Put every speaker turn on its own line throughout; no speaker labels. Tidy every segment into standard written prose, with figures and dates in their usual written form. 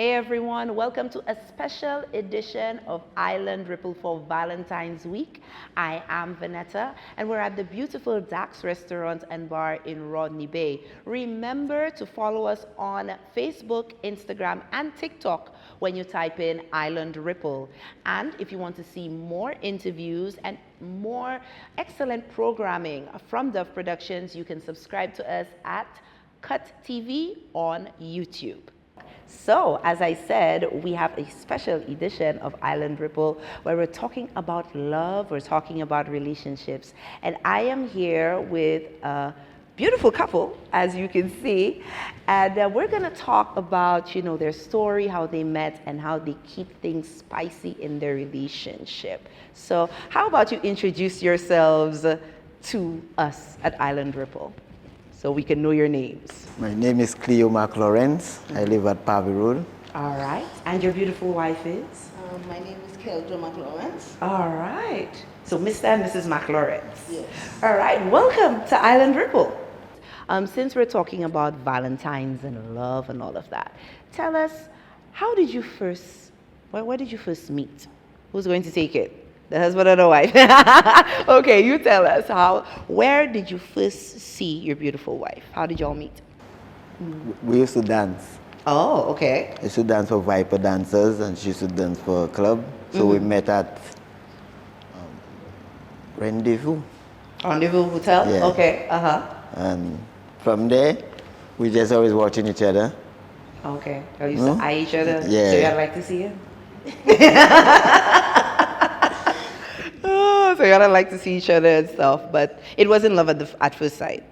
Hey everyone, welcome to a special edition of Island Ripple for Valentine's Week. I am Vanetta and we're at the beautiful Dax Restaurant and Bar in Rodney Bay. Remember to follow us on Facebook, Instagram and TikTok when you type in Island Ripple. And if you want to see more interviews and more excellent programming from Dove Productions, you can subscribe to us at Cut TV on YouTube. So, as I said, we have a special edition of Island Ripple where we're talking about love, we're talking about relationships. And I am here with a beautiful couple, as you can see. And we're going to talk about, their story, how they met, and how they keep things spicy in their relationship. So, how about you introduce yourselves to us at Island Ripple so we can know your names?
My name is Cleo McLawrence. I live at Pavy Road.
All right. And your beautiful wife is?
My name is Keldra McLawrence.
All right. So Mr. and Mrs. McLawrence.
Yes.
All right. Welcome to Island Ripple. Since we're talking about Valentines and love and all of that, tell us, how did you first, where did you first meet? Who's going to take it? The husband or the wife? Okay, you tell us. Where did you first see your beautiful wife? How did y'all meet?
We used to dance.
Oh, okay.
I used to dance for Viper dancers and she used to dance for a club. So we met at Rendezvous.
Rendezvous Hotel?
Yeah.
Okay,
And from there, we just always watching each other.
Okay. Y'all used to eye each other?
Yeah.
So y'all like to see him? So y'all like to see each other and stuff, but it wasn't love at first sight.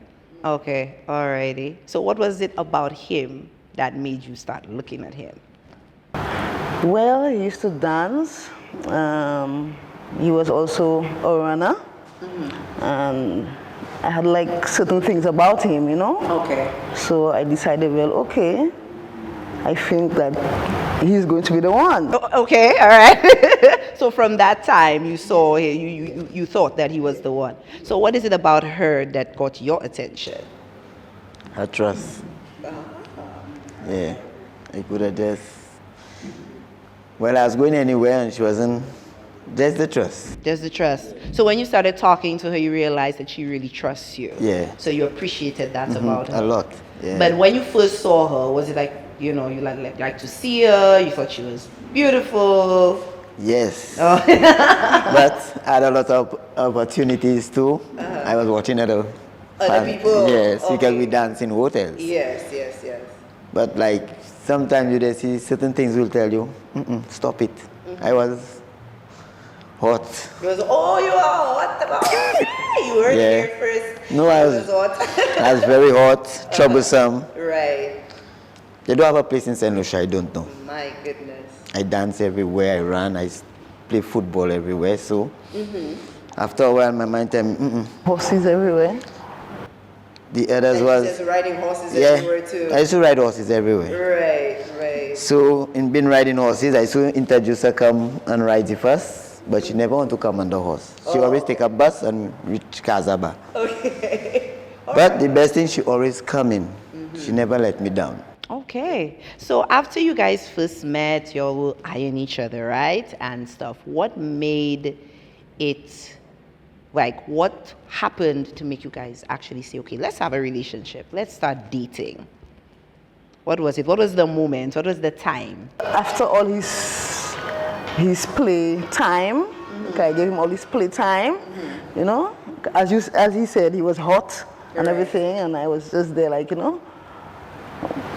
Okay, alrighty. So what was it about him that made you start looking at him?
Well, he used to dance. He was also a runner. And I had like certain things about him,
Okay.
So I decided, well, okay, I think that he's going to be the one.
Okay, all right. So from that time, you saw him, you thought that he was the one. So what is it about her that got your attention?
Her trust. Yeah. I could have just, well, I was going anywhere and she wasn't, just the trust.
Just the trust. So when you started talking to her, you realized that she really trusts you.
Yeah.
So you appreciated that about her.
A lot. Yeah.
But when you first saw her, was it like, you like to see her? You thought she was beautiful?
Yes.
Oh.
But I had a lot of opportunities too. I was watching other
people?
Yes,
Okay.
because we dance in hotels.
Yes.
But like sometimes you just see certain things will tell you, stop it. I was hot.
It was, oh, you are hot about it. You heard
Yeah.
it here first.
No, I was
hot.
I was very hot, troublesome.
Right.
They don't have a place in St. Lucia, I don't know.
My goodness.
I dance everywhere, I run, I play football everywhere. So after a while, my mind told me,
Horses everywhere.
The others was,
Just riding horses everywhere too.
I used to ride horses everywhere.
Right.
So in been riding horses, I used to introduce her come and ride it first, but she never want to come on the horse. She always take a bus and reach Kazaba.
Okay.
But the best thing, she always come in. She never let me down.
Okay. So after you guys first met, y'all were eyeing each other, right? And stuff. What made it, like, what happened to make you guys actually say, okay, let's have a relationship. Let's start dating. What was it? What was the moment? What was the time?
After all his play time, I gave him all his play time, As he said, he was hot and everything, and I was just there like,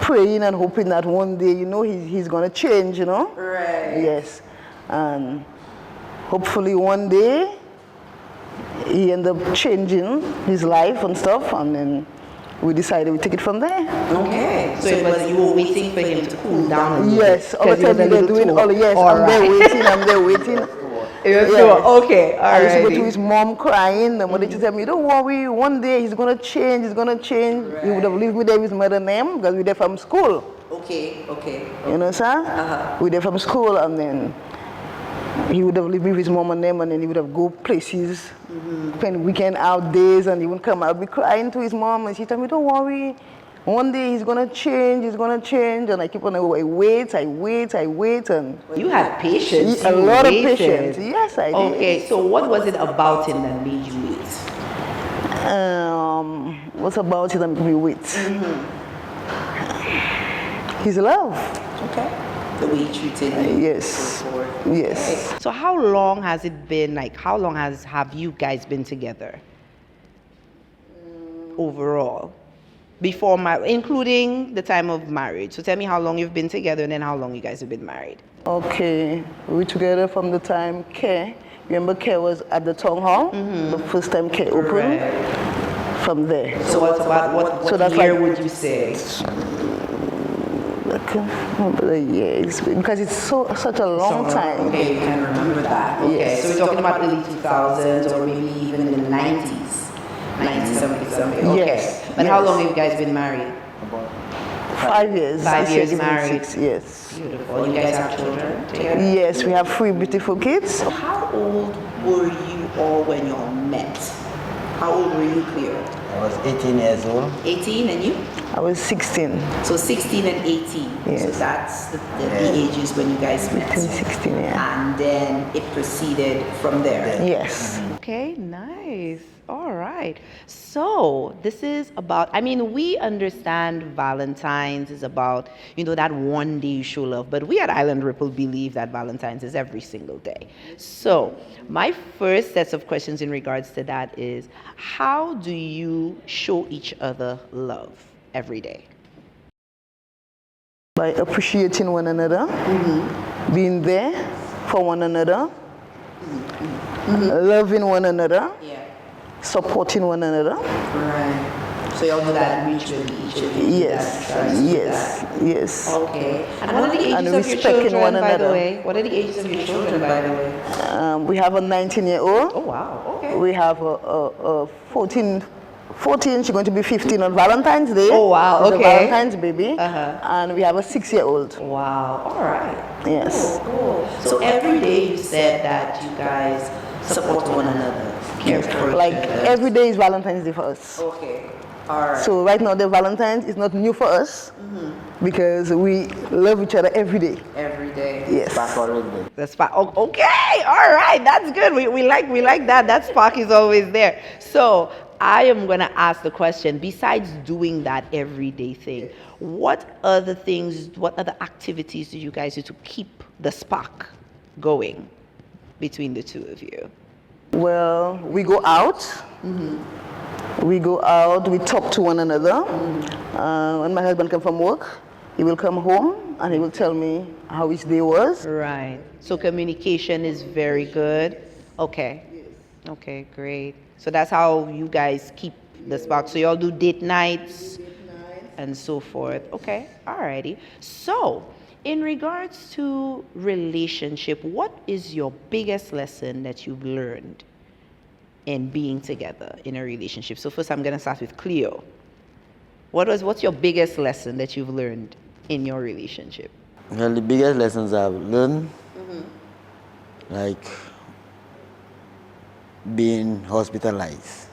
praying and hoping that one day, he's going to change,
Right.
Yes. And hopefully one day he ended up changing his life and stuff, and then we decided we take it from there.
Okay. So it was, you were waiting for him to cool down a little
Yes,
bit,
all the
'cause he was
time
a
they're
little
doing
too
all, yes,
hot.
I'm there waiting.
Yes.
Yes.
Okay, all
I used to go
right.
to his mom crying. The mother used to tell me, don't worry, one day he's going to change, He would have lived me there with his mother name because we're there from school.
Okay.
You know, sir? We're there from school, and then he would have lived with his mom and them, and then he would have go places, spend weekend out days, and he would come out, be crying to his mom, and she told me, don't worry, one day he's gonna change, and I keep on, I wait, and
You had patience.
a
You
lot
waited.
of patience. Yes, I did.
Okay, so what was it about him that made you wait?
What about it that made me wait? His love.
Okay. The way he treated you.
Yes.
So forth.
Yes.
So how long has it been, like, how long have you guys been together? Overall? Before including the time of marriage. So tell me how long you've been together and then how long you guys have been married.
Okay, we together from the time Care. Remember Care was at the town hall? The first time Care opened.
Right.
From there.
So what's about what
So that's
year
like-
would you say?
I can't remember the years because it's such a long time.
Okay, you can remember that. Okay,
Yes.
so we're talking about early 2000s or maybe even in the 90s. 90s, something. Okay.
Yes,
But how
yes.
long have you guys been married?
5 years.
5
this
years
year,
married.
6, yes.
Beautiful. You guys have children together?
Yes, we have 3 beautiful kids.
How old were you all when you all met? How old were you, Cleo?
I was 18 years old.
18 and you?
I was 16.
So 16 and 18. So
Yes.
that's the ages when you guys met.
15, 16, yeah.
And then it proceeded from there.
Yes.
Okay, nice. All right. So this is about, I mean, we understand Valentine's is about, that one day you show love, but we at Island Ripple believe that Valentine's is every single day. So my first set of questions in regards to that is, how do you show each other love every day?
By appreciating one another, being there for one another, loving one another,
Yeah.
supporting one another.
Right. So y'all do that mutually, each of you?
Yes, yes, yes.
Okay. And what are the ages
And
of your
respecting
children,
one
by the
another.
way? What are the ages of your children, by the way?
We have a 19-year-old.
Oh, wow. Okay.
We have a 14, she's going to be 15 on Valentine's Day.
Oh, wow,
She's
okay.
a Valentine's baby.
Uh-huh.
And we have a 6-year-old.
Wow. All right.
Yes.
Cool. So every day you said that you guys support one another, care for each
Like
other.
every day is Valentine's Day for us.
Okay. All right.
So right now the Valentine's is not new for us because we love each other every day.
Every day.
Yes.
Back already.
That's fine. Oh, okay. All right. That's good. We like that. That spark is always there. So I am going to ask the question, besides doing that everyday thing, what other activities do you guys do to keep the spark going between the two of you?
Well, we go out. We go out, we talk to one another. When my husband comes from work, he will come home and he will tell me how his day was.
Right. So communication is very good. Okay. Okay, great. So that's how you guys keep the spark. So y'all do date nights and so forth. Okay, alrighty. So in regards to relationship, what is your biggest lesson that you've learned in being together in a relationship? So first I'm gonna start with Cleo. What's your biggest lesson that you've learned in your relationship?
Well, the biggest lessons I've learned, like being hospitalized,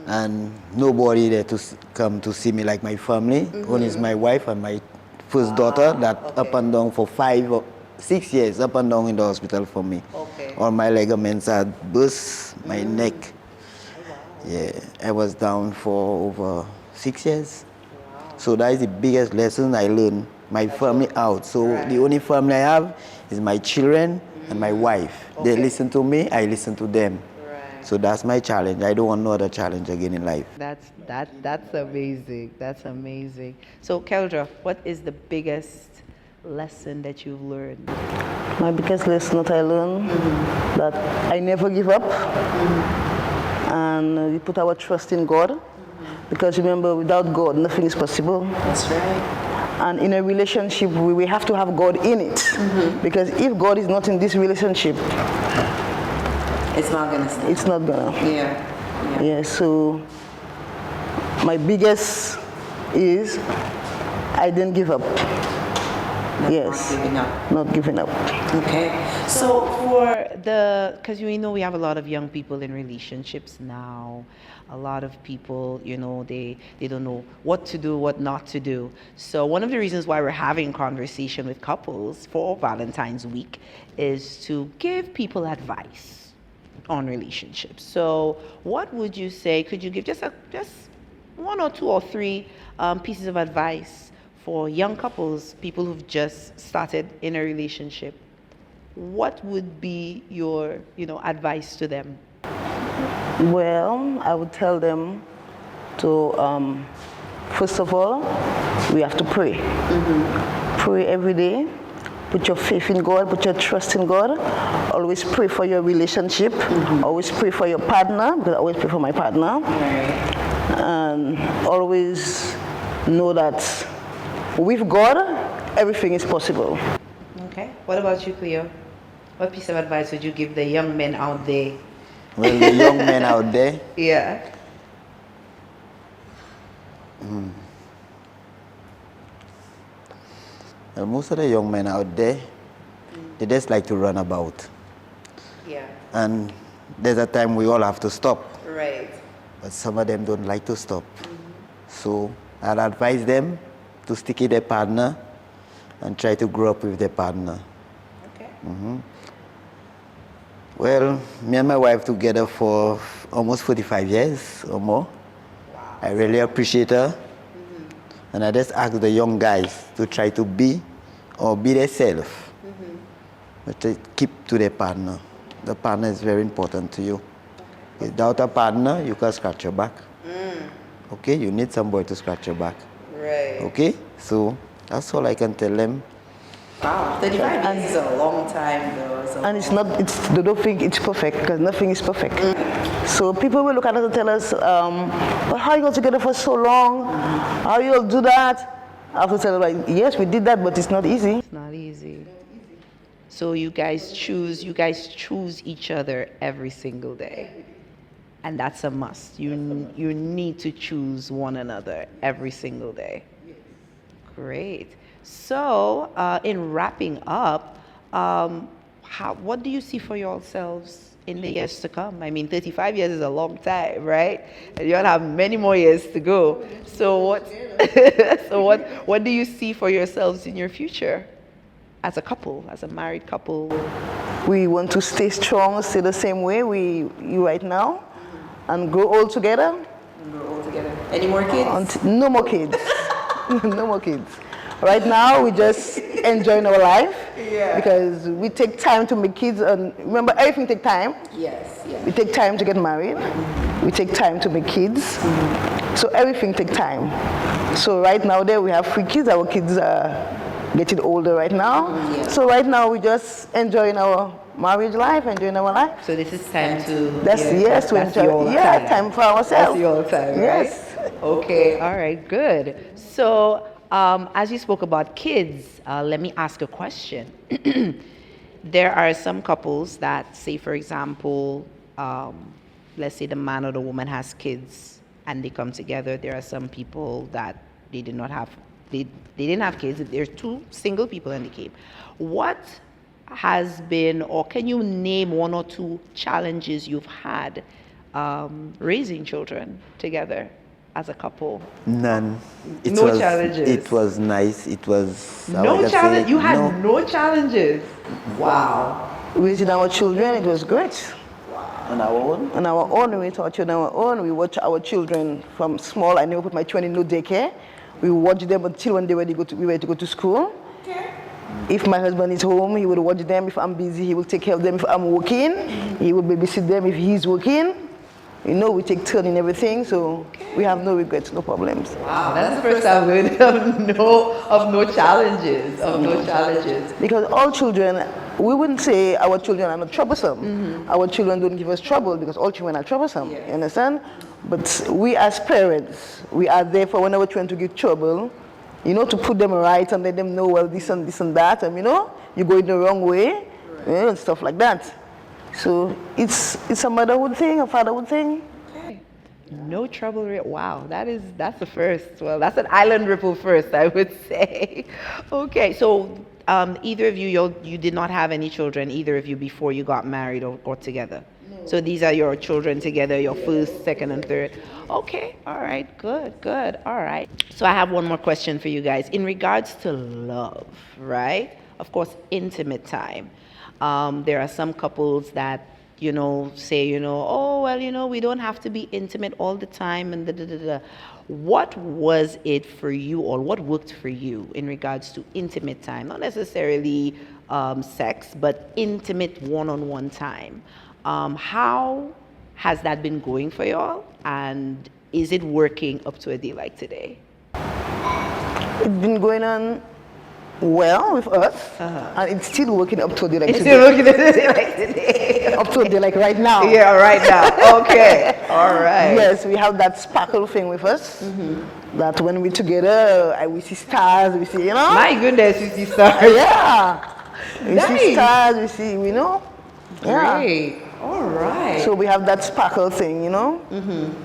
and nobody there to come to see me, like my family. Only is my wife and my first daughter that up and down for 5 or 6 years, up and down in the hospital for me.
Okay.
All my ligaments had burst, my neck. Yeah, I was down for over 6 years. So that is the biggest lesson I learned. My family out. So the only family I have is my children and my wife. They listen to me, I listen to them. So that's my challenge. I don't want no other challenge again in life.
That's amazing. That's amazing. So Keldra, what is the biggest lesson that you've learned?
My biggest lesson that I learned, that I never give up. And we put our trust in God. Because remember, without God, nothing is possible.
That's right.
And in a relationship, we have to have God in it. Because if God is not in this relationship,
It's not gonna stay.
it's not gonna. Yeah, so my biggest is I didn't give up. Yes.
Not giving up.
Not giving up.
Okay. So for because we know we have a lot of young people in relationships now. A lot of people, they don't know what to do, what not to do. So one of the reasons why we're having conversation with couples for Valentine's Week is to give people advice on relationships. So what would you say? Could you give just one or two or three pieces of advice for young couples, people who've just started in a relationship? What would be your, advice to them?
Well, I would tell them to, first of all, we have to pray. Pray every day. Put your faith in God, put your trust in God. Always pray for your relationship. Always pray for your partner, because I always pray for my partner.
Right.
And always know that with God, everything is possible.
Okay. What about you, Cleo? What piece of advice would you give the young men out there?
Well, the young men out there,
Yeah.
well, most of the young men out there, they just like to run about.
Yeah.
And there's a time we all have to stop.
Right.
But some of them don't like to stop. So I'd advise them to stick with their partner and try to grow up with their partner.
Okay.
Well, me and my wife together for almost 45 years or more.
Wow.
I really appreciate her. And I just ask the young guys to try to be themselves. But to keep to their partner. The partner is very important to you. Okay. Without a partner, you can scratch your back. Okay, you need somebody to scratch your back.
Right.
Okay, so that's all I can tell them.
Wow. 35 years is a long time, though. So.
And they don't think it's perfect, because nothing is perfect. So people will look at us and tell us, but how you got together for so long? How you all do that? I have to tell them, like, yes, we did that, but it's not easy.
It's not easy. So you guys choose each other every single day. And that's a must. You need to choose one another every single day. Great. So in wrapping up, what do you see for yourselves in the years to come? I mean, 35 years is a long time, right? And you all have many more years to go. So what do you see for yourselves in your future as a couple, as a married couple?
We want to stay strong, stay the same way you right now, and grow old together.
Any more kids?
No more kids. No more kids. Right now, we just enjoying our life, because we take time to make kids. And remember, everything takes time.
Yes.
We take time to get married. We take time to make kids. So everything takes time. So right now, there we have 3 kids. Our kids are getting older right now. So right now, we just enjoying our marriage life, enjoying our life.
So this is time to
To enjoy. Time for ourselves.
That's your time, right?
Yes.
Okay. All right. Good. So as you spoke about kids, let me ask a question. There are some couples that say, for example, let's say the man or the woman has kids and they come together. There are some people that they didn't have kids. There's 2 single people and they came. What has been, or can you name 1 or 2 challenges you've had raising children together as a couple?
None.
No challenges.
It was nice. It was...
No challenge. You had no challenges. Wow.
Raising our children, it was great.
On our own?
On our own, we taught children on our own. We watch our children from small. I never put my children in no daycare. We watch them until when we were to go to school.
Okay.
If my husband is home, he will watch them. If I'm busy, he will take care of them. If I'm working, he will babysit them if he's working. We take turn in everything, so we have no regrets, no problems.
Wow, that's the first time I've heard of no challenges.
Because all children, we wouldn't say our children are not troublesome. Our children don't give us trouble because all children are troublesome.
Yes.
You understand? But we as parents, we are there for when our children to give trouble, to put them right and let them know, well, this and that, and you go in the wrong way, and stuff like that. So it's a motherhood thing, a fatherhood thing.
Okay. No trouble. Wow, that's the first. Well, that's an island ripple first, I would say. Okay, so either of you, you did not have any children, either of you, before you got married or together. No. So these are your children together, your first, second, and third. Okay, all right, good, all right. So I have one more question for you guys. In regards to love, right? Of course, intimate time. There are some couples that say, oh, well, we don't have to be intimate all the time and da da da da. What was it for you, or what worked for you in regards to intimate time? Not necessarily sex, but intimate one-on-one time. How has that been going for y'all? And is it working up to a day like today?
It's been going on well with us, and it's still working up to a day like
It's
today.
still working up to a day like today.
Up to a day like right now.
Yeah, right now. Okay. All right.
Yes, we have that sparkle thing with us. That when we're together, we see stars, we see,
My goodness, you see stars.
Yeah. We
Nice.
see stars, we see, Yeah.
Great. All right.
So we have that sparkle thing,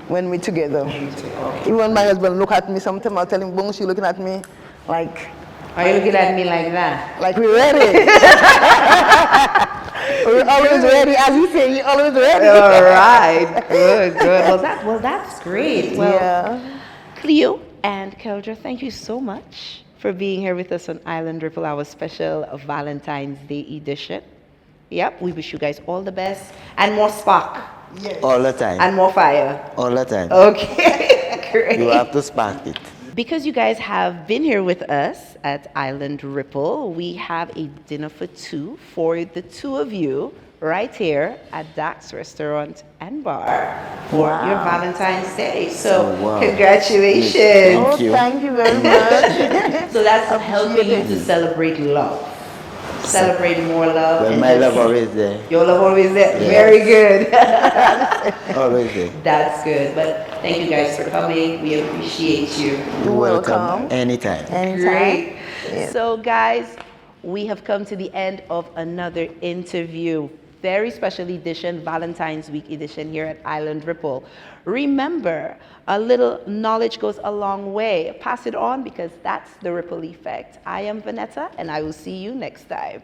when we're together. Even my husband look at me sometimes, I'll tell him, Bong, she looking at me like...
Are you looking at me like that?
Like we're ready. We're always ready, as you say, you're always ready.
All right. Good. Well, that's great. Well,
Yeah.
Cleo and Keldra, thank you so much for being here with us on Island Ripple, our special Valentine's Day edition. Yep, we wish you guys all the best and more spark.
Yes.
All the time.
And more fire.
All the time.
Okay, great.
You have to spark it.
Because you guys have been here with us at Island Ripple, we have a dinner for two for the two of you right here at Dax Restaurant and Bar for your Valentine's Day. So congratulations.
Thank you.
Thank you very much.
So that's helping you to celebrate love. Celebrate more love.
Well, my love always there.
Your love always there.
Yes.
Very good.
Always there.
That's good. But thank you guys for coming. We appreciate you.
You're welcome.
welcome.
Anytime.
Great.
Yeah.
So guys, we have come to the end of another interview. Very special edition, Valentine's Week edition here at Island Ripple. Remember, a little knowledge goes a long way. Pass it on, because that's the ripple effect. I am Vanessa, and I will see you next time.